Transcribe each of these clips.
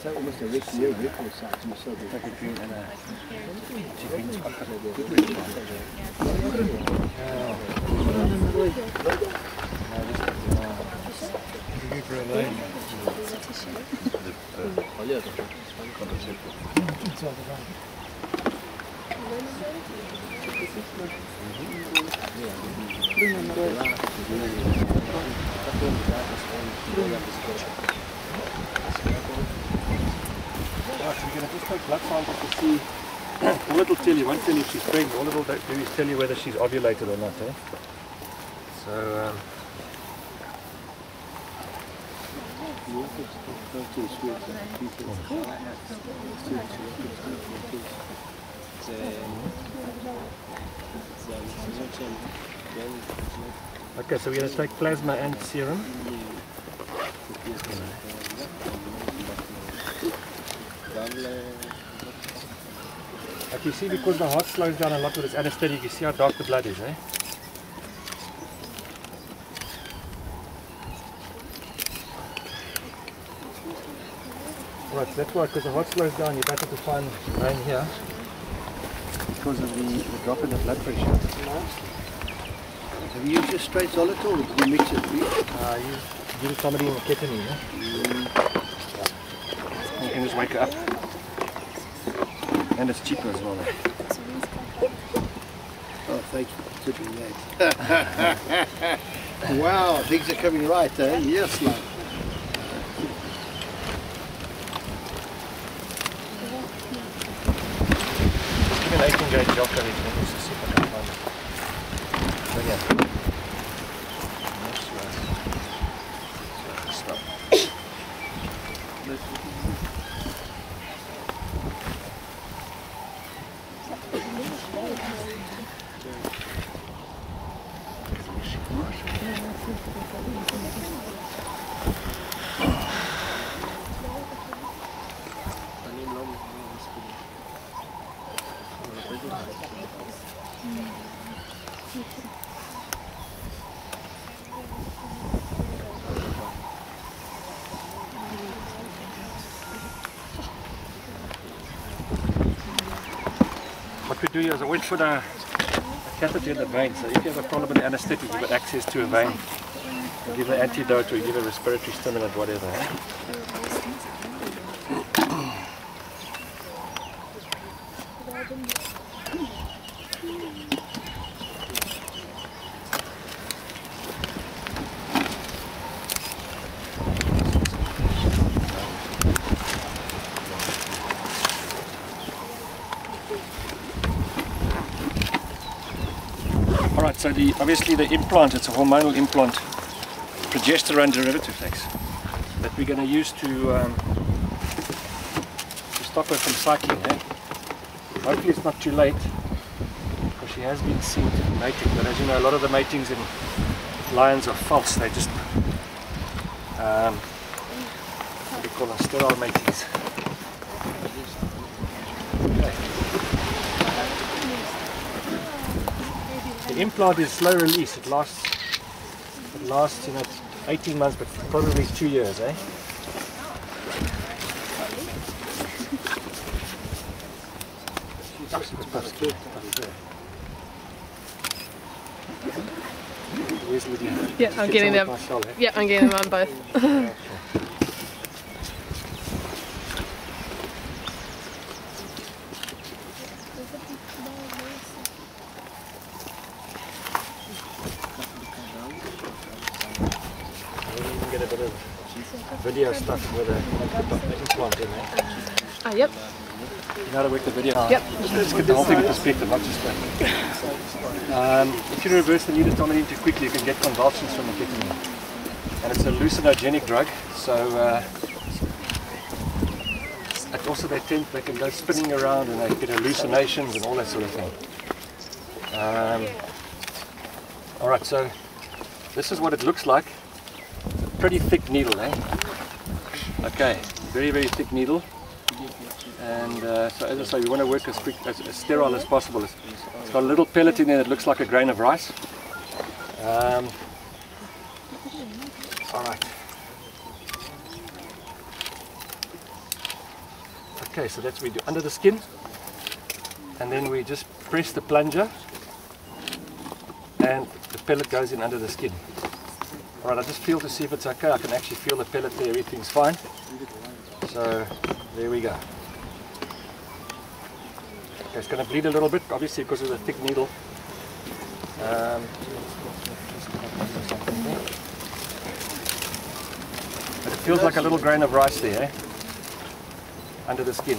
like almost a race near vehicle size. You saw the like a green and a green spot. Right, so we're going to just take blood samples to see. All it'll tell you, won't tell you if she's pregnant, all it'll do is tell you whether she's ovulated or not. Eh? So, okay, so we're going to take plasma and serum. Like you see, because the heart slows down a lot with its anesthetic, you see how dark the blood is, eh? Right, so that's why, because the heart slows down, you're better to find vein here because of the drop in the blood pressure. have you used just straight solid or did you mix it? You give it somebody in the ketamine, eh? You can just wake her up. And it's cheaper as well. Oh, thank you for tipping that. Wow, things are coming right, eh? Yes, love. Give me an 18 gauge gel cover, you can also see if I can find it. Brilliant. Stop. What we do here is I always put a catheter in the vein, so if you have a problem with the anesthetic, you've got access to a vein. You give an antidote or you give a respiratory stimulant, whatever. Eh? Alright, so obviously the implant, it's a hormonal implant, progesterone derivative that we're going to use to stop her from cycling. Eh? Hopefully it's not too late, because she has been seen to be mating, but as you know, a lot of the matings in lions are false. They just, what do you call them, sterile matings. The implant is slow release. It lasts, you know, 18 months, but probably 2 years, eh? Where's Lydia? Yeah, I'm getting them. Yeah, I'm getting them on both. Get a bit of video stuff with the implant in there. Yep. You know how to work the video? Yep. Let's get the whole thing in perspective, not just that. If you reverse the needle too quickly, you can get convulsions from the ketamine. And it's a hallucinogenic drug, so and also they can go spinning around and they get hallucinations and all that sort of thing. Alright, so this is what it looks like. Pretty thick needle, eh? Okay, very, very thick needle. And so as I say, we want to work as sterile as possible. It's got a little pellet in there that looks like a grain of rice. Alright. Okay, so that's what we do under the skin, and then we just press the plunger and the pellet goes in under the skin. Alright, I just feel to see if it's okay. I can actually feel the pellet there, everything's fine. So there we go. Okay, it's going to bleed a little bit, obviously because of the thick needle. But it feels like a little grain of rice there, eh? Under the skin.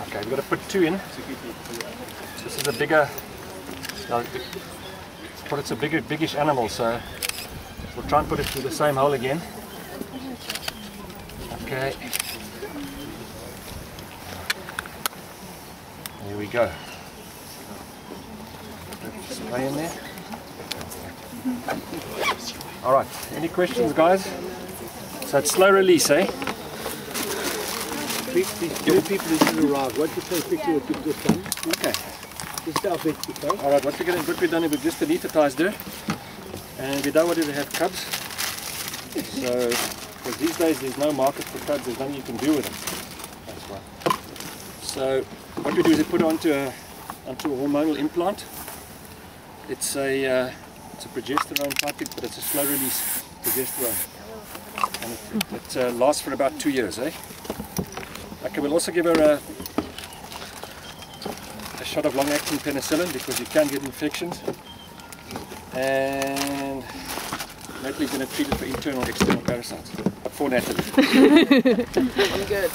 Okay, we've got to put 2 in. This is a bigger, but it's a biggish animal, so we'll try and put it through the same hole again. Okay. There we go. Spray in there. Alright, any questions, guys? So it's slow release, eh? Give people this little rag. What you say quickly what you've just done? Okay. Just start with the phone. Alright, what we've done is we've just anesthetized her, and we don't want her to have cubs. So, because these days there's no market for cubs, there's nothing you can do with them. That's why. So, what we do is we put her onto a hormonal implant. It's a progesterone type thing, but it's a slow release progesterone. And it lasts for about 2 years, eh? Okay, we'll also give her a shot of long-acting penicillin because you can get infections. And Natalie's going to treat it for internal and external parasites. For Natalie. I'm good.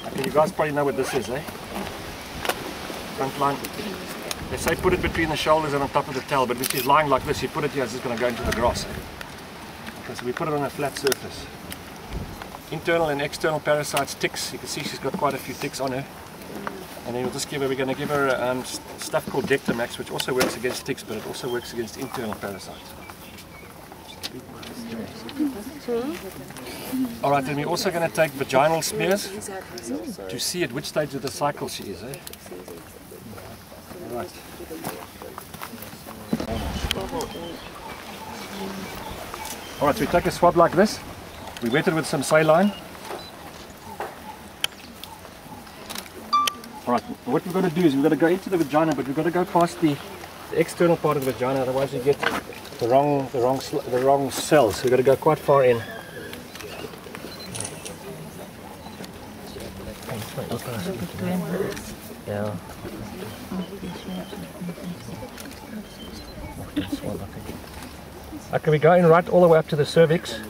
Okay, you guys probably know what this is, eh? Front line. They say put it between the shoulders and on top of the tail, but if she's lying like this, you put it here, it's just going to go into the grass. Eh? Okay, so we put it on a flat surface. Internal and external parasites, ticks. You can see she's got quite a few ticks on her. And then we'll just give her, we're going to give her stuff called Dectomax, which also works against ticks, but it also works against internal parasites. Alright, then we're also going to take vaginal smears to see at which stage of the cycle she is. Eh? Alright. Alright, so we take a swab like this, we wet it with some saline. Alright, what we've got to do is we've got to go into the vagina, but we've got to go past the external part of the vagina, otherwise you get the wrong cells. So we've got to go quite far in. Yeah. Okay, we go in right all the way up to the cervix.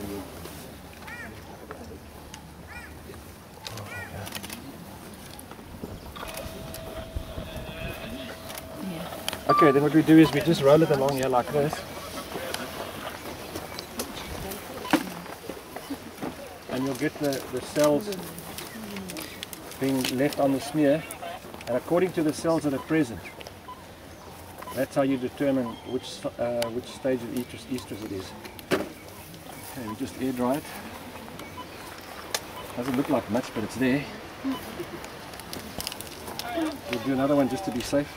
Okay, then what we do is we just roll it along here like this. And you'll get the cells being left on the smear. And according to the cells that are present, that's how you determine which stage of estrus it is. Okay, we just air dry it. Doesn't look like much, but it's there. We'll do another one just to be safe.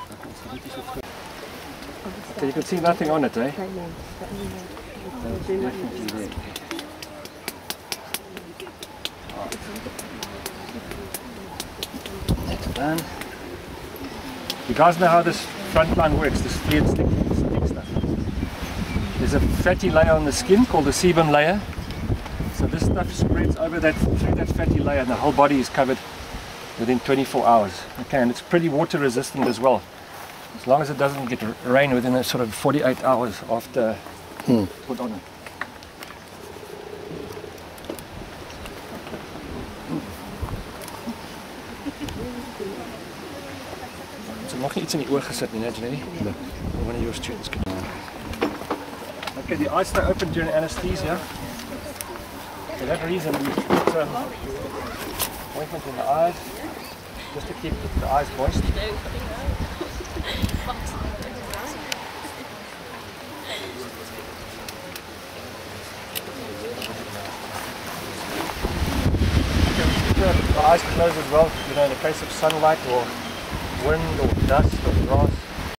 Okay, you can see nothing on it, eh? That's definitely there. That's done. You guys know how this front line works, this fleet stick stuff. There's a fatty layer on the skin called the sebum layer. So this stuff spreads over through that fatty layer, and the whole body is covered within 24 hours. Okay, and it's pretty water resistant as well. As long as it doesn't get rain within a sort of 48 hours after put on it. So nog nie iets in die oor gesit nie, né, Janelle? No. One of your students can. Okay, the eyes stay open during anesthesia. For that reason, we put ointment in the eyes, just to keep the eyes moist. The eyes closed as well, you know, in the case of sunlight or wind or dust or grass.